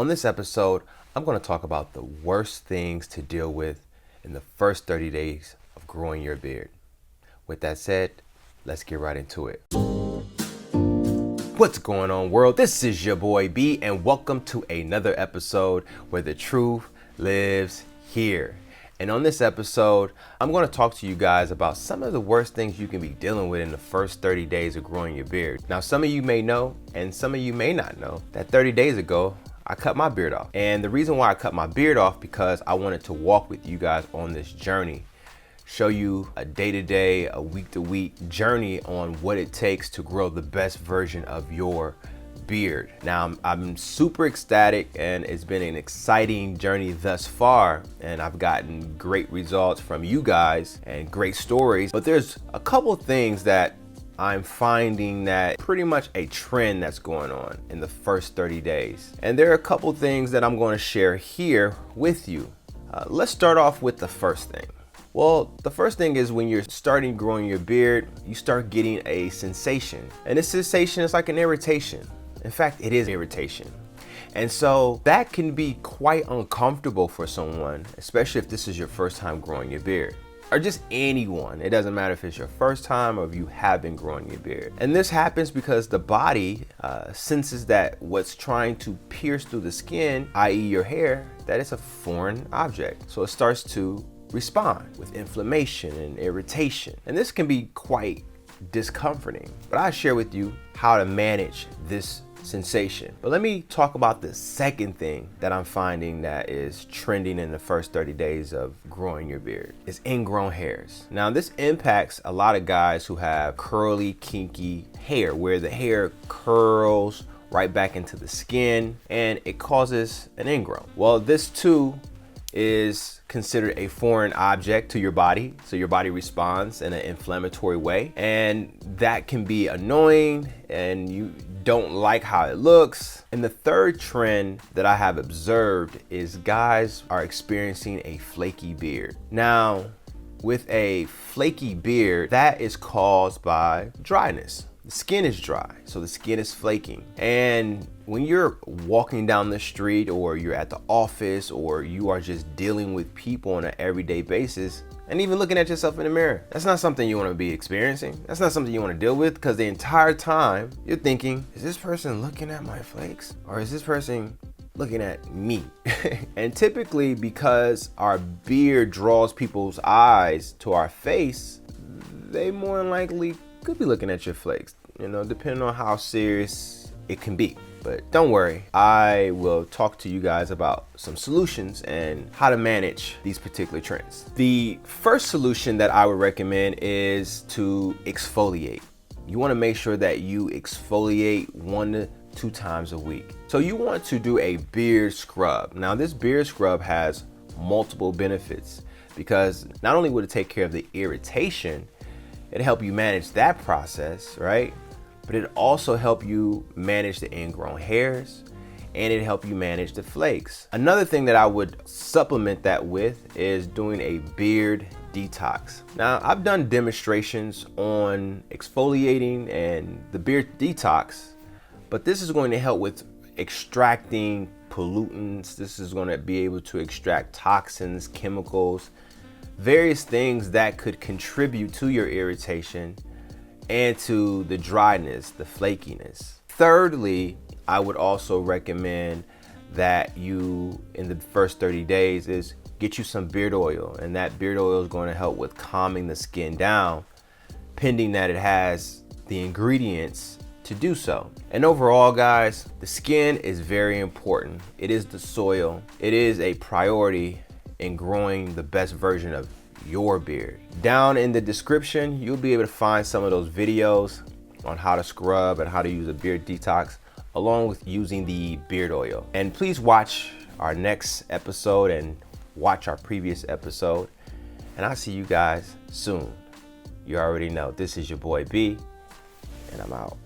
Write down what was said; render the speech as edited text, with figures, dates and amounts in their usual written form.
On this episode, I'm going to talk about the worst things to deal with in the first 30 days of growing your beard. With that said, let's get right into it. What's going on, world? This is your boy B, and welcome to another episode where the truth lives here. And on this episode, I'm going to talk to you guys about some of the worst things you can be dealing with in the first 30 days of growing your beard. Now, some of you may know, and some of you may not know, that 30 days ago, I cut my beard off. And the reason why I cut my beard off, because I wanted to walk with you guys on this journey, show you a day-to-day, a week-to-week journey on what it takes to grow the best version of your beard. Now, I'm super ecstatic, and it's been an exciting journey thus far, and I've gotten great results from you guys and great stories. But there's a couple things that I'm finding that pretty much a trend that's going on in the first 30 days. And there are a couple things that I'm going to share here with you. Let's start off with the first thing. Well, the first thing is when you're starting growing your beard, you start getting a sensation. And this sensation is like an irritation. In fact, it is irritation. And so that can be quite uncomfortable for someone, especially if this is your first time growing your beard. Or just anyone. It doesn't matter if it's your first time or if you have been growing your beard. And this happens because the body senses that what's trying to pierce through the skin, i.e. your hair, that it's a foreign object. So it starts to respond with inflammation and irritation. And this can be quite discomforting. But I share with you how to manage this sensation. But let me talk about the second thing that I'm finding that is trending in the first 30 days of growing your beard is ingrown hairs. Now, this impacts a lot of guys who have curly, kinky hair, where the hair curls right back into the skin and it causes an ingrown. Well, this too is considered a foreign object to your body, so your body responds in an inflammatory way, and that can be annoying and you don't like how it looks. And the third trend that I have observed is guys are experiencing a flaky beard. Now, with a flaky beard, that is caused by dryness. The skin is dry, so the skin is flaking. And when you're walking down the street, or you're at the office, or you are just dealing with people on an everyday basis, and even looking at yourself in the mirror, that's not something you want to be experiencing. That's not something you want to deal with, because the entire time you're thinking, is this person looking at my flakes? Or is this person looking at me? And typically, because our beard draws people's eyes to our face, they more than likely could be looking at your flakes, depending on how serious it can be. But don't worry, I will talk to you guys about some solutions and how to manage these particular trends. The first solution that I would recommend is to exfoliate. You want to make sure that you exfoliate 1 to 2 times a week. So you want to do a beard scrub. Now, this beard scrub has multiple benefits, because not only would it take care of the irritation, it'll help you manage that process, right? But it also help you manage the ingrown hairs, and it help you manage the flakes. Another thing that I would supplement that with is doing a beard detox. Now, I've done demonstrations on exfoliating and the beard detox, but this is going to help with extracting pollutants. This is going to be able to extract toxins, chemicals, various things that could contribute to your irritation and to the dryness, the flakiness. Thirdly, I would also recommend that you, in the first 30 days, is get you some beard oil. And that beard oil is going to help with calming the skin down, pending that it has the ingredients to do so. And overall, guys, the skin is very important. It is the soil. It is a priority in growing the best version of your beard. Down in the description, you'll be able to find some of those videos on how to scrub and how to use a beard detox, along with using the beard oil. And please watch our next episode and watch our previous episode. And I'll see you guys soon. You already know, this is your boy B, and I'm out.